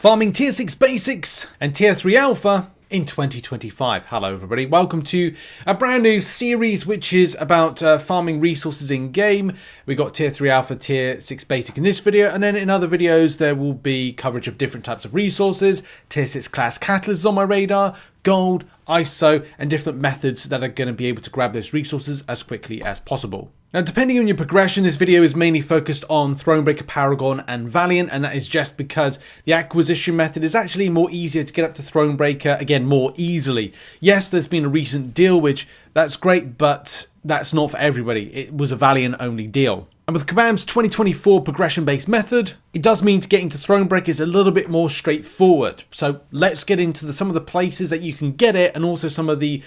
farming tier 6 basics and tier 3 alpha in 2025. Hello everybody, welcome to a brand new series which is about farming resources in game. We got tier 3 alpha, tier 6 basic in this video, and then in other videos there will be coverage of different types of resources, tier 6 class catalysts on my radar, gold, ISO, and different methods that are going to be able to grab those resources as quickly as possible. Now, depending on your progression, this video is mainly focused on Thronebreaker, Paragon, and Valiant, and that is just because the acquisition method is actually more easier to get up to Thronebreaker, again, more easily. Yes, there's been a recent deal, which that's great, but that's not for everybody. It was a Valiant-only deal. And with Kabam's 2024 progression-based method, it does mean to getting to Thronebreaker is a little bit more straightforward. So let's get into some of the places that you can get it, and also some of the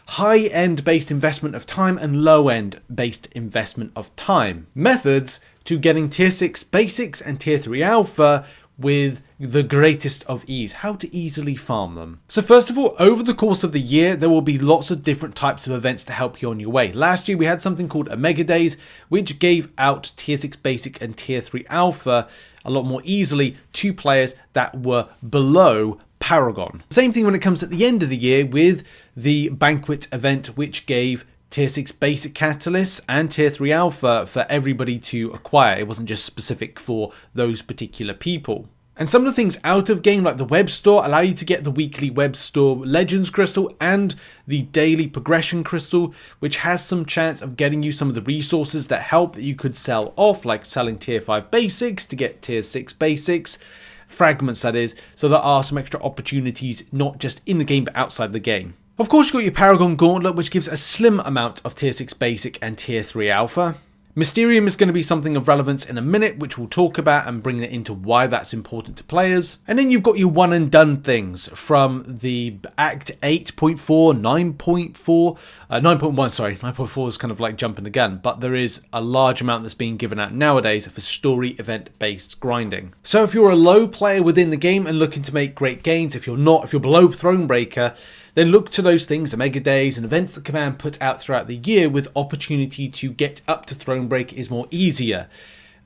high-end based investment of time and low-end based investment of time methods to getting tier 6 basics and tier 3 alpha with the greatest of ease, how to easily farm them. So first of all, over the course of the year, there will be lots of different types of events to help you on your way. Last year, we had something called Omega Days, which gave out tier 6 basic and tier 3 alpha a lot more easily to players that were below Paragon. Same thing when it comes at the end of the year with the Banquet event, which gave tier 6 basic catalysts and tier 3 alpha for everybody to acquire. It wasn't just specific for those particular people. And some of the things out of game, like the web store, allow you to get the weekly web store legends crystal and the daily progression crystal, which has some chance of getting you some of the resources that help that you could sell off, like selling tier 5 basics to get tier 6 basics. Fragments, that is, so there are some extra opportunities not just in the game but outside the game. Of course, you've got your Paragon Gauntlet, which gives a slim amount of tier 6 basic and tier 3 alpha. Mysterium is going to be something of relevance in a minute, which we'll talk about and bring it into why that's important to players. And then you've got your one and done things from the Act 8.4, 9.4, 9.1, sorry, 9.4 is kind of like jumping the gun, but there is a large amount that's being given out nowadays for story event based grinding. So if you're a low player within the game and looking to make great gains, if you're not, if you're below Thronebreaker, then look to those things, the Mega Days and events that Command put out throughout the year with opportunity to get up to Thronebreaker is more easier.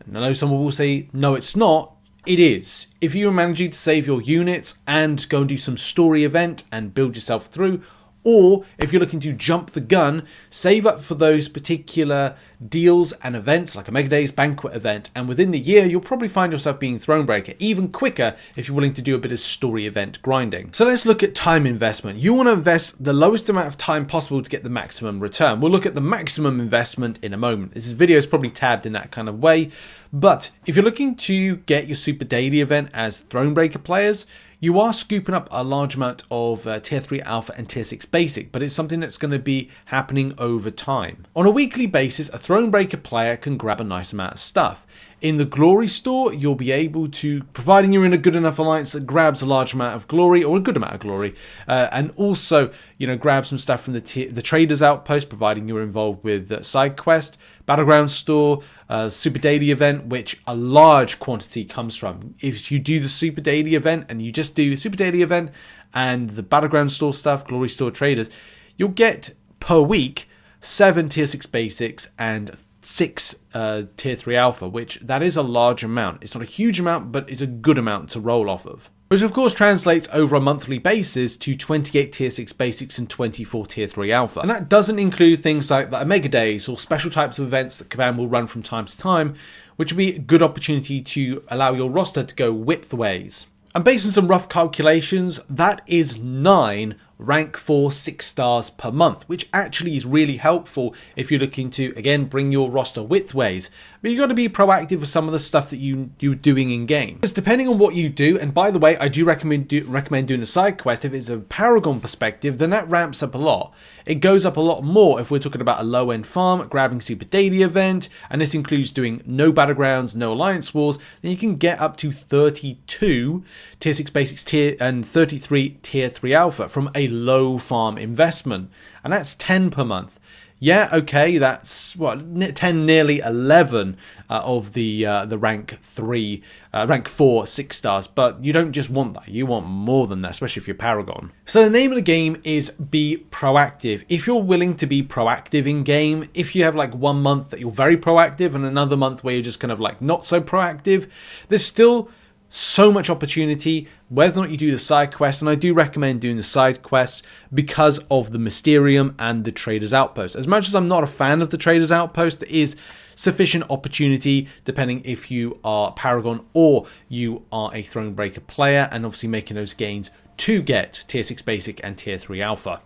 And I know someone will say, no, it's not. It is. If you're managing to save your units and go and do some story event and build yourself through, or if you're looking to jump the gun, save up for those particular deals and events like a Mega Days Banquet event, and within the year you'll probably find yourself being Thronebreaker even quicker if you're willing to do a bit of story event grinding. So let's look at time investment. You want to invest the lowest amount of time possible to get the maximum return. We'll look at the maximum investment in a moment. This video is probably tabbed in that kind of way, but if you're looking to get your Super Daily event as Thronebreaker players, you are scooping up a large amount of tier 3 alpha and tier 6 basic, but it's something that's going to be happening over time. On a weekly basis, a Thronebreaker player can grab a nice amount of stuff. In the glory store, you'll be able to, providing you're in a good enough alliance that grabs a large amount of glory, or a good amount of glory, and also, grab some stuff from the traders outpost, providing you're involved with side quest, battleground store, super daily event, which a large quantity comes from. If you do the super daily event and you just do the super daily event and the battleground store stuff, glory store, traders, you'll get per week 7 tier 6 basics and 6 tier 3 alpha, which that is a large amount. It's not a huge amount, but it's a good amount to roll off of. Which of course translates over a monthly basis to 28 tier 6 basics and 24 tier 3 alpha. And that doesn't include things like the Omega Days or special types of events that Kabam will run from time to time, which will be a good opportunity to allow your roster to go widthways. And based on some rough calculations, that is 9 rank 4 6 stars per month, which actually is really helpful if you're looking to, again, bring your roster widthways. But you've got to be proactive with some of the stuff that you're doing in game. Because depending on what you do, and by the way, I do recommend doing a side quest. If it's a Paragon perspective, then that ramps up a lot. It goes up a lot more if we're talking about a low-end farm, grabbing Super Daily event, and this includes doing no battlegrounds, no alliance wars, then you can get up to 32 tier 6 basics and 33 tier 3 alpha from a low farm investment, and that's 10 per month. Yeah, okay, that's what, 10, nearly 11 of the rank 4 6 stars, but you don't just want that, you want more than that, especially if you're Paragon. So the name of the game is be proactive. If you're willing to be proactive in game, if you have like 1 month that you're very proactive and another month where you're just kind of like not so proactive, there's still So much opportunity, whether or not you do the side quest, and I do recommend doing the side quests because of the Mysterium and the Trader's Outpost. As much as I'm not a fan of the Trader's Outpost, there is sufficient opportunity depending if you are Paragon or you are a Thronebreaker player, and obviously making those gains to get Tier 6 Basic and Tier 3 Alpha.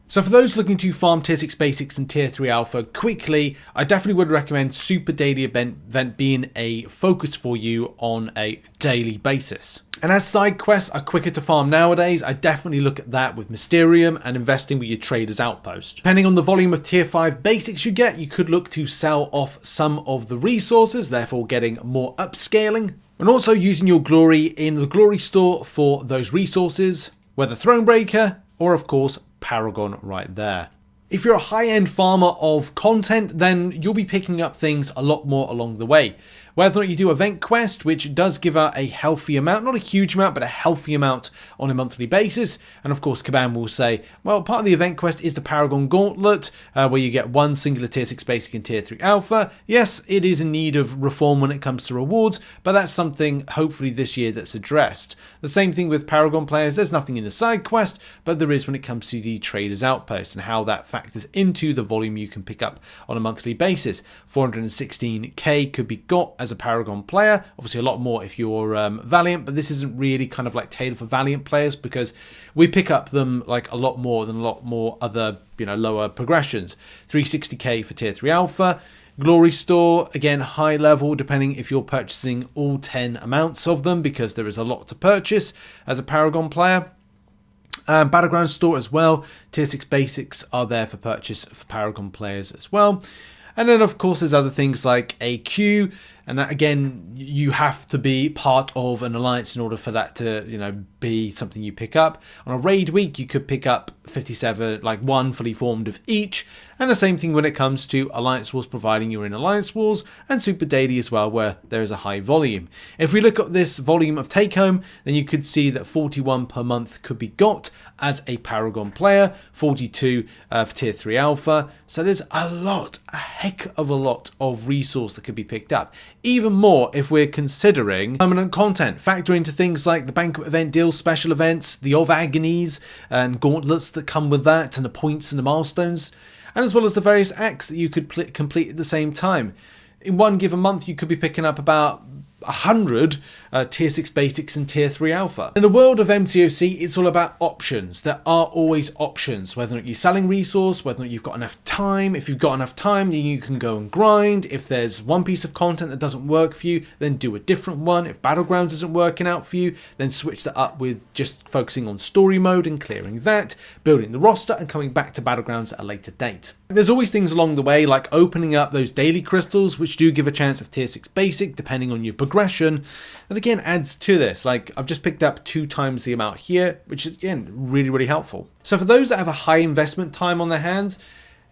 So for those looking to farm Tier 6 Basics and Tier 3 Alpha quickly, I definitely would recommend Super Daily Event being a focus for you on a daily basis. And as side quests are quicker to farm nowadays, I definitely look at that with Mysterium and investing with your Trader's Outpost. Depending on the volume of Tier 5 Basics you get, you could look to sell off some of the resources, therefore getting more upscaling. And also using your glory in the glory store for those resources, whether Thronebreaker or of course Paragon right there. If you're a high-end farmer of content, then you'll be picking up things a lot more along the way. Whether or not you do Event Quest, which does give out a healthy amount, not a huge amount, but a healthy amount on a monthly basis. And of course, Kabam will say, well, part of the Event Quest is the Paragon Gauntlet, where you get one singular Tier 6 Basic and Tier 3 Alpha. Yes, it is in need of reform when it comes to rewards, but that's something hopefully this year that's addressed. The same thing with Paragon players. There's nothing in the side quest, but there is when it comes to the Trader's Outpost and how that factors into the volume you can pick up on a monthly basis. 416k could be got as a Paragon player, obviously a lot more if you're Valiant, but this isn't really kind of like tailored for Valiant players because we pick up them like a lot more than a lot more other, you know, lower progressions. 360k for Tier 3 Alpha. Glory Store, again, high level, depending if you're purchasing all 10 amounts of them, because there is a lot to purchase as a Paragon player. Battleground Store as well. Tier 6 Basics are there for purchase for Paragon players as well. And then, of course, there's other things like AQ. And that, again, you have to be part of an alliance in order for that to, you know, be something you pick up. On a raid week, you could pick up 57, like one fully formed of each. And the same thing when it comes to Alliance Wars, providing you're in Alliance Wars, and Super Daily as well, where there is a high volume. If we look at this volume of take home, then you could see that 41 per month could be got as a Paragon player, 42 for Tier 3 Alpha. So there's a heck of a lot of resource that could be picked up. Even more if we're considering permanent content. Factor into things like the banquet event deals, special events, the of agonies and gauntlets that come with that, and the points and the milestones, and as well as the various acts that you could complete at the same time. In one given month, you could be picking up about 100 Tier 6 Basics and Tier 3 Alpha. In the world of MCOC, it's all about options. There are always options, whether or not you're selling resource, whether or not you've got enough time. If you've got enough time, then you can go and grind. If there's one piece of content that doesn't work for you, then do a different one. If Battlegrounds isn't working out for you, then switch that up with just focusing on story mode and clearing that, building the roster and coming back to Battlegrounds at a later date. There's always things along the way, like opening up those daily crystals, which do give a chance of Tier 6 Basic, depending on your progression. That again adds to this. Like, I've just picked up 2 times the amount here, which is again really helpful. So for those that have a high investment time on their hands,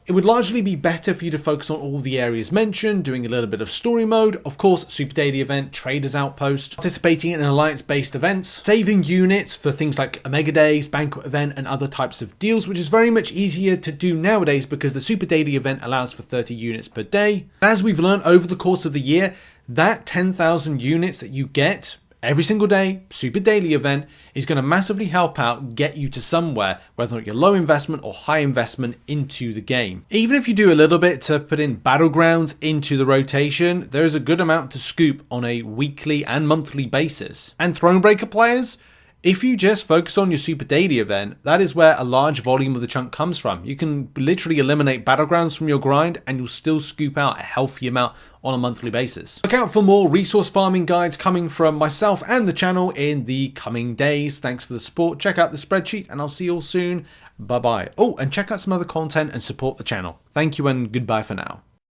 it would largely be better for you to focus on all the areas mentioned, doing a little bit of story mode, of course, Super Daily Event, Trader's Outpost, participating in alliance-based events, saving units for things like Omega Days, Banquet Event, and other types of deals, which is very much easier to do nowadays because the Super Daily Event allows for 30 units per day. As we've learned over the course of the year, that 10,000 units that you get every single day, Super Daily Event, is going to massively help out get you to somewhere, whether you're low investment or high investment into the game. Even if you do a little bit to put in Battlegrounds into the rotation, there is a good amount to scoop on a weekly and monthly basis. And Thronebreaker players, if you just focus on your Super Daily Event, that is where a large volume of the chunk comes from. You can literally eliminate Battlegrounds from your grind and you'll still scoop out a healthy amount on a monthly basis. Look out for more resource farming guides coming from myself and the channel in the coming days. Thanks for the support. Check out the spreadsheet and I'll see you all soon. Bye bye. Oh, and check out some other content and support the channel. Thank you and goodbye for now.